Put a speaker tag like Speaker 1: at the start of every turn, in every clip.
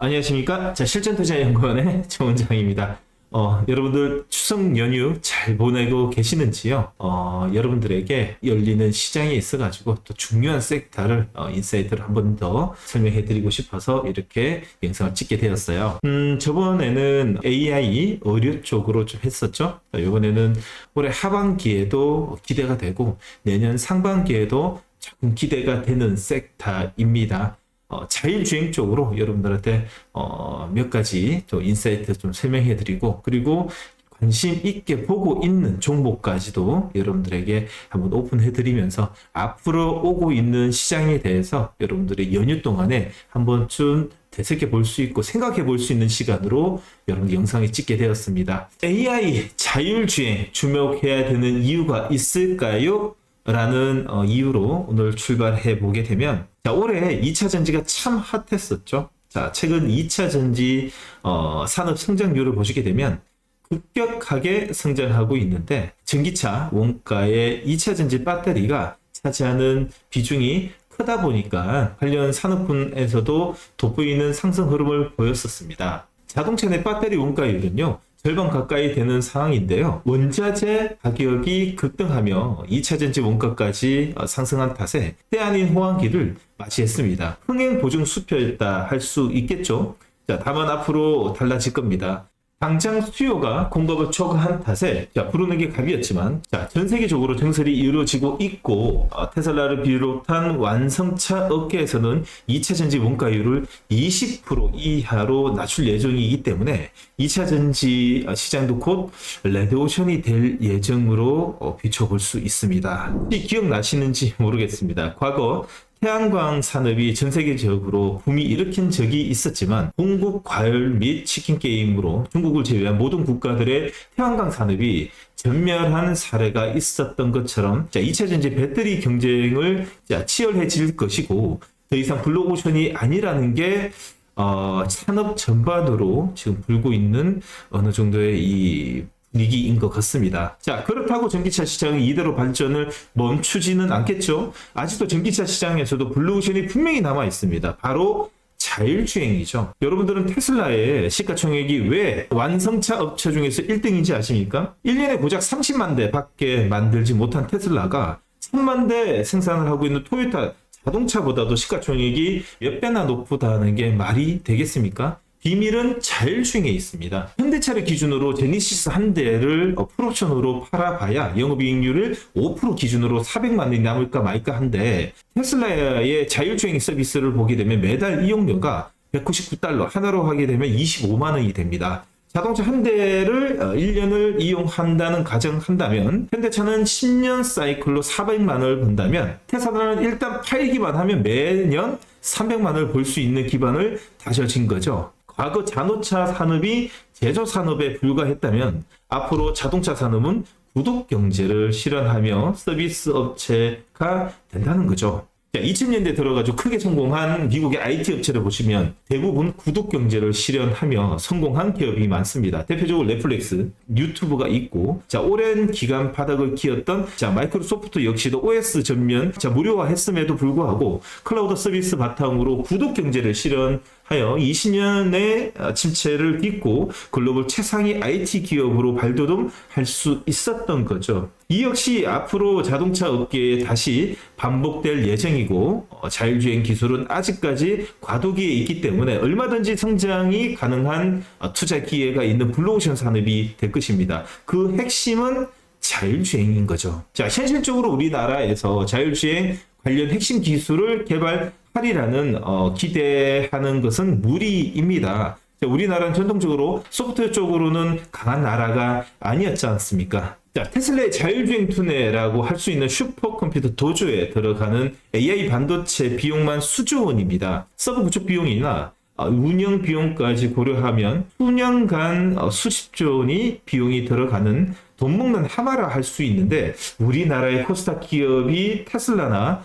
Speaker 1: 안녕하십니까? 자, 실전투자연구원의 정원장입니다. 여러분들 추석 연휴 잘 보내고 계시는지요? 여러분들에게 열리는 시장이 있어가지고 또 중요한 섹터를 인사이트를 한 번 더 설명해 드리고 싶어서 이렇게 영상을 찍게 되었어요. 저번에는 AI 의료 쪽으로 좀 했었죠. 이번에는 올해 하반기에도 기대가 되고 내년 상반기에도 조금 기대가 되는 섹터입니다. 자율주행 쪽으로 여러분들한테 몇 가지 또 인사이트 좀 설명해 드리고, 그리고 관심 있게 보고 있는 종목까지도 여러분들에게 한번 오픈해 드리면서 앞으로 오고 있는 시장에 대해서 여러분들이 연휴 동안에 한번쯤 되새겨 볼 수 있고 생각해 볼 수 있는 시간으로 여러분 영상을 찍게 되었습니다. AI 자율주행 주목해야 되는 이유가 있을까요? 라는 이유로 오늘 출발해 보게 되면, 자, 올해 2차 전지가 참 핫했었죠. 자, 최근 2차 전지 산업 성장률을 보시게 되면 급격하게 성장하고 있는데, 전기차 원가의 2차 전지 배터리가 차지하는 비중이 크다 보니까 관련 산업군에서도 돋보이는 상승 흐름을 보였었습니다. 자동차 내 배터리 원가율은요, 절반 가까이 되는 상황인데요. 원자재 가격이 급등하며 2차 전지 원가까지 상승한 탓에 때 아닌 호황기를 맞이했습니다. 흥행 보증 수표였다 할 수 있겠죠. 자, 다만 앞으로 달라질 겁니다. 당장 수요가 공급을 초과한 탓에 부르는 게 갑이었지만, 전 세계적으로 증설이 이루어지고 있고, 테슬라를 비롯한 완성차 업계에서는 2차 전지 원가율을 20% 이하로 낮출 예정이기 때문에 2차 전지 시장도 곧 레드오션이 될 예정으로 비춰볼 수 있습니다. 혹시 기억나시는지 모르겠습니다. 과거 태양광 산업이 전 세계적으로 붐이 일으킨 적이 있었지만, 공급 과열 및 치킨 게임으로 중국을 제외한 모든 국가들의 태양광 산업이 전멸한 사례가 있었던 것처럼 2차 전지 배터리 경쟁을 치열해질 것이고, 더 이상 블루오션이 아니라는 게 산업 전반으로 지금 불고 있는 어느 정도의 이 분위기인 것 같습니다. 자, 그렇다고 전기차 시장이 이대로 발전을 멈추지는 않겠죠. 아직도 전기차 시장에서도 블루오션이 분명히 남아 있습니다. 바로 자율주행이죠. 여러분들은 테슬라의 시가총액이 왜 완성차 업체 중에서 1등인지 아십니까? 1년에 고작 30만 대 밖에 만들지 못한 테슬라가 3만 대 생산을 하고 있는 토요타 자동차보다도 시가총액이 몇 배나 높다는 게 말이 되겠습니까? 비밀은 자율주행에 있습니다. 현대차를 기준으로 제니시스 한 대를 풀옵션으로 팔아봐야 영업이익률을 5% 기준으로 400만 원이 남을까 말까 한데, 테슬라의 자율주행 서비스를 보게 되면 매달 이용료가 $199, 하나로 하게 되면 25만 원이 됩니다. 자동차 한 대를 1년을 이용한다는 가정한다면, 현대차는 10년 사이클로 400만 원을 번다면, 테슬라는 일단 팔기만 하면 매년 300만 원을 벌 수 있는 기반을 다져진 거죠. 과거 자동차 산업이 제조 산업에 불과했다면, 앞으로 자동차 산업은 구독 경제를 실현하며 서비스 업체가 된다는 거죠. 2000년대 들어가지고 크게 성공한 미국의 IT 업체를 보시면 대부분 구독 경제를 실현하며 성공한 기업이 많습니다. 대표적으로 넷플릭스, 유튜브가 있고, 오랜 기간 바닥을 키웠던 마이크로소프트 역시도 OS 전면 무료화했음에도 불구하고 클라우드 서비스 바탕으로 구독 경제를 실현하여 20년의 침체를 딛고 글로벌 최상위 IT 기업으로 발돋움할 수 있었던 거죠. 이 역시 앞으로 자동차 업계에 다시 반복될 예정이고, 자율주행 기술은 아직까지 과도기에 있기 때문에 얼마든지 성장이 가능한 투자 기회가 있는 블루오션 산업이 될 것입니다. 그 핵심은 자율주행인 거죠. 자, 현실적으로 우리나라에서 자율주행 관련 핵심 기술을 개발하리라는 기대하는 것은 무리입니다. 우리나라는 전통적으로 소프트웨어 쪽으로는 강한 나라가 아니었지 않습니까? 자, 테슬라의 자율주행 투네라고 할 수 있는 슈퍼컴퓨터 도조에 들어가는 AI 반도체 비용만 수조 원입니다. 서버 구축 비용이나 운영 비용까지 고려하면 수년간 수십조 원이 비용이 들어가는 돈 먹는 하마라 할 수 있는데, 우리나라의 코스닥 기업이 테슬라나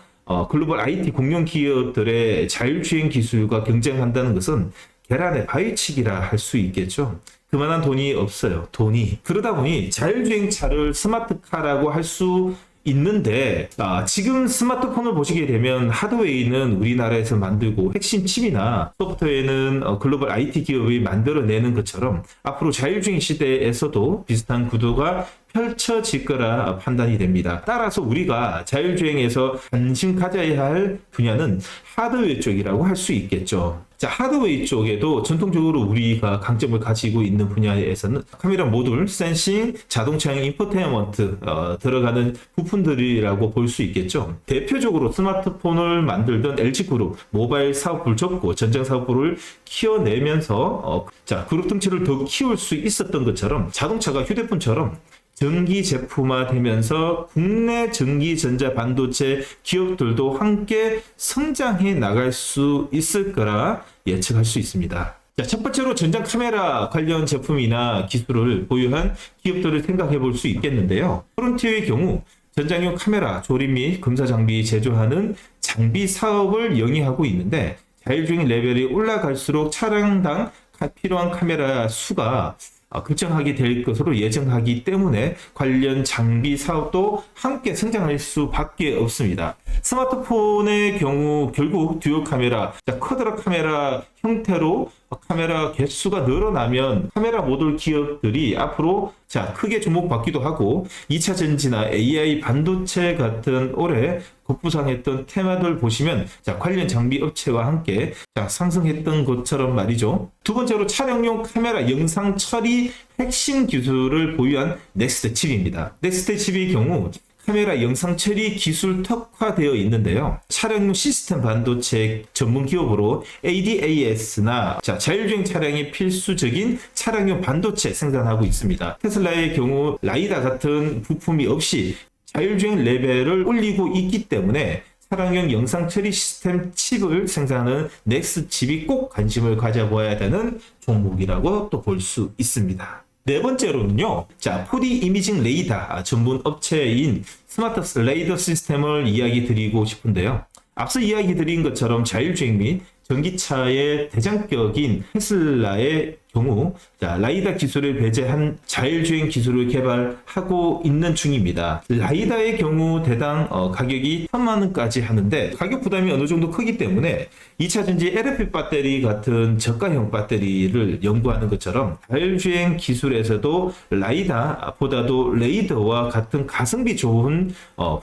Speaker 1: 글로벌 IT 공룡 기업들의 자율주행 기술과 경쟁한다는 것은 계란의 바위치기라 할 수 있겠죠. 그만한 돈이 없어요. 돈이. 그러다 보니 자율주행차를 스마트카라고 할 수 있는데 지금 스마트폰을 보시게 되면 하드웨어는 우리나라에서 만들고 핵심 칩이나 소프트웨어는 글로벌 IT 기업이 만들어내는 것처럼 앞으로 자율주행 시대에서도 비슷한 구도가 펼쳐질 거라 판단이 됩니다. 따라서 우리가 자율주행에서 관심 가져야 할 분야는 하드웨어 쪽이라고 할 수 있겠죠. 자, 하드웨어 쪽에도 전통적으로 우리가 강점을 가지고 있는 분야에서는 카메라 모듈, 센싱, 자동차용 인포테인먼트 들어가는 부품들이라고 볼 수 있겠죠. 대표적으로 스마트폰을 만들던 LG그룹 모바일 사업부를 접고 전장 사업부를 키워내면서 그룹 덩치를 더 키울 수 있었던 것처럼 자동차가 휴대폰처럼 전기 제품화되면서 국내 전기전자 반도체 기업들도 함께 성장해 나갈 수 있을 거라 예측할 수 있습니다. 자, 첫 번째로 전장 카메라 관련 제품이나 기술을 보유한 기업들을 생각해 볼 수 있겠는데요. 프론티어의 경우 전장용 카메라 조립 및 검사 장비 제조하는 장비 사업을 영위하고 있는데 자율주행 레벨이 올라갈수록 차량당 필요한 카메라 수가 급증하게 될 것으로 예정하기 때문에 관련 장비 사업도 함께 성장할 수밖에 없습니다. 스마트폰의 경우 결국 듀얼 카메라, 쿼드라 카메라 형태로 카메라 개수가 늘어나면 카메라 모듈 기업들이 앞으로 크게 주목받기도 하고 2차 전지나 AI 반도체 같은 올해 급부상했던 테마들 보시면 관련 장비 업체와 함께 상승했던 것처럼 말이죠. 두 번째로 차량용 카메라 영상 처리 핵심 기술을 보유한 넥스트 칩입니다. 넥스트 칩의 경우 카메라 영상 처리 기술 특화되어 있는데요. 차량용 시스템 반도체 전문 기업으로 ADAS나 자율주행 차량이 필수적인 차량용 반도체 생산하고 있습니다. 테슬라의 경우 라이다 같은 부품이 없이 자율주행 레벨을 올리고 있기 때문에 차량용 영상 처리 시스템 칩을 생산하는 넥스 칩이 꼭 관심을 가져봐야 되는 종목이라고 또 볼 수 있습니다. 네 번째로는요, 4D 이미징 레이더 전문 업체인 스마트 레이더 시스템을 이야기 드리고 싶은데요. 앞서 이야기 드린 것처럼 자율주행 및 전기차의 대장격인 테슬라의 경우 라이다 기술을 배제한 자율주행 기술을 개발하고 있는 중입니다. 라이다의 경우 대당 가격이 1000만 원까지 하는데 가격 부담이 어느 정도 크기 때문에 2차 전지 LFP 배터리 같은 저가형 배터리를 연구하는 것처럼 자율주행 기술에서도 라이다보다도 레이더와 같은 가성비 좋은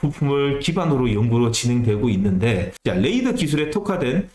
Speaker 1: 부품을 기반으로 연구로 진행되고 있는데 레이더 기술에 특화된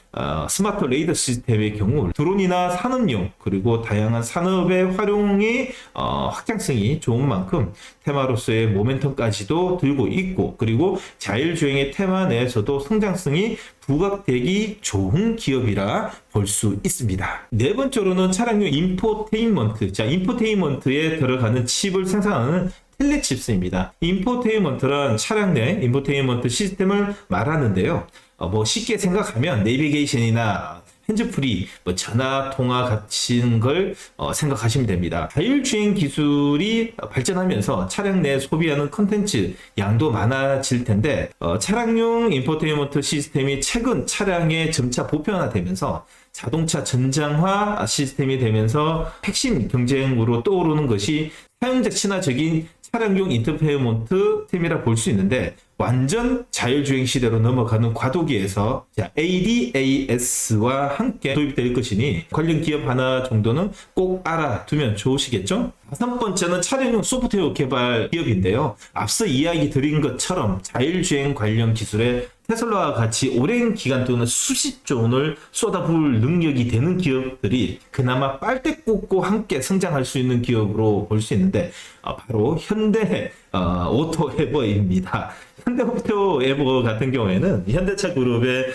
Speaker 1: 스마트 레이더 시스템의 경우 드론이나 산업용 그리고 다양한 산업의 활용이 확장성이 좋은 만큼 테마로서의 모멘텀까지도 들고 있고 그리고 자율주행의 테마 내에서도 성장성이 부각되기 좋은 기업이라 볼 수 있습니다. 네 번째로는 차량용 인포테인먼트. 인포테인먼트에 들어가는 칩을 생산하는 텔레칩스입니다. 인포테인먼트란 차량 내 인포테인먼트 시스템을 말하는데요. 쉽게 생각하면 내비게이션이나 핸즈프리, 전화 통화 같은 걸 생각하시면 됩니다. 자율주행 기술이 발전하면서 차량 내 소비하는 컨텐츠 양도 많아질 텐데 차량용 인포테인먼트 시스템이 최근 차량에 점차 보편화되면서 자동차 전장화 시스템이 되면서 핵심 경쟁으로 떠오르는 것이 사용자 친화적인 차량용 인포테인먼트 시스템이라 볼 수 있는데 완전 자율주행 시대로 넘어가는 과도기에서 ADAS와 함께 도입될 것이니 관련 기업 하나 정도는 꼭 알아두면 좋으시겠죠? 다섯 번째는 차량용 소프트웨어 개발 기업인데요. 앞서 이야기 드린 것처럼 자율주행 관련 기술에 테슬라와 같이 오랜 기간 동안 수십조 원을 쏟아부을 능력이 되는 기업들이 그나마 빨대 꽂고 함께 성장할 수 있는 기업으로 볼 수 있는데 바로 현대 오토에버입니다. 현대오토에버 같은 경우에는 현대차 그룹의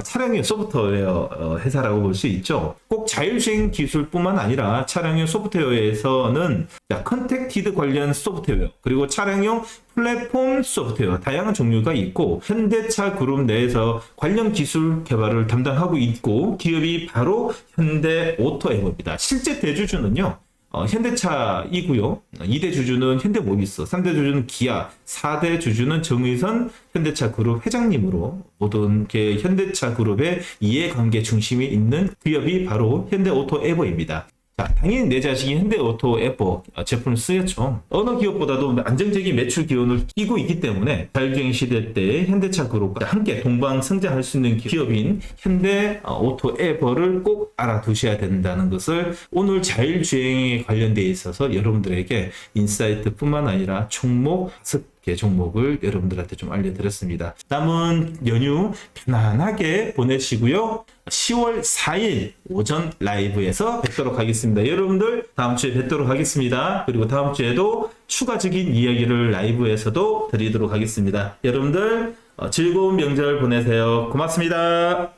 Speaker 1: 차량용 소프트웨어 회사라고 볼 수 있죠. 꼭 자율주행 기술뿐만 아니라 차량용 소프트웨어에서는 컨택티드 관련 소프트웨어 그리고 차량용 플랫폼 소프트웨어 다양한 종류가 있고 현대차 그룹 내에서 관련 기술 개발을 담당하고 있고 기업이 바로 현대오토에버입니다. 실제 대주주는요. 현대차이고요. 2대 주주는 현대모비스, 3대 주주는 기아, 4대 주주는 정의선 현대차 그룹 회장님으로 모든 현대차 그룹의 이해관계 중심이 있는 기업이 바로 현대오토에버입니다. 자, 당연히 내 자식이 현대오토 에버 제품을 쓰겠죠. 어느 기업보다도 안정적인 매출 기원을 끼고 있기 때문에 자율주행 시대 때 현대차 그룹과 함께 동방 성장할 수 있는 기업인 현대오토 에버를 꼭 알아두셔야 된다는 것을 오늘 자율주행에 관련되어 있어서 여러분들에게 인사이트뿐만 아니라 총목 5개 종목을 여러분들한테 좀 알려드렸습니다. 남은 연휴 편안하게 보내시고요. 10월 4일 오전 라이브에서 뵙도록 하겠습니다. 여러분들 다음 주에 뵙도록 하겠습니다. 그리고 다음 주에도 추가적인 이야기를 라이브에서도 드리도록 하겠습니다. 여러분들 즐거운 명절 보내세요. 고맙습니다.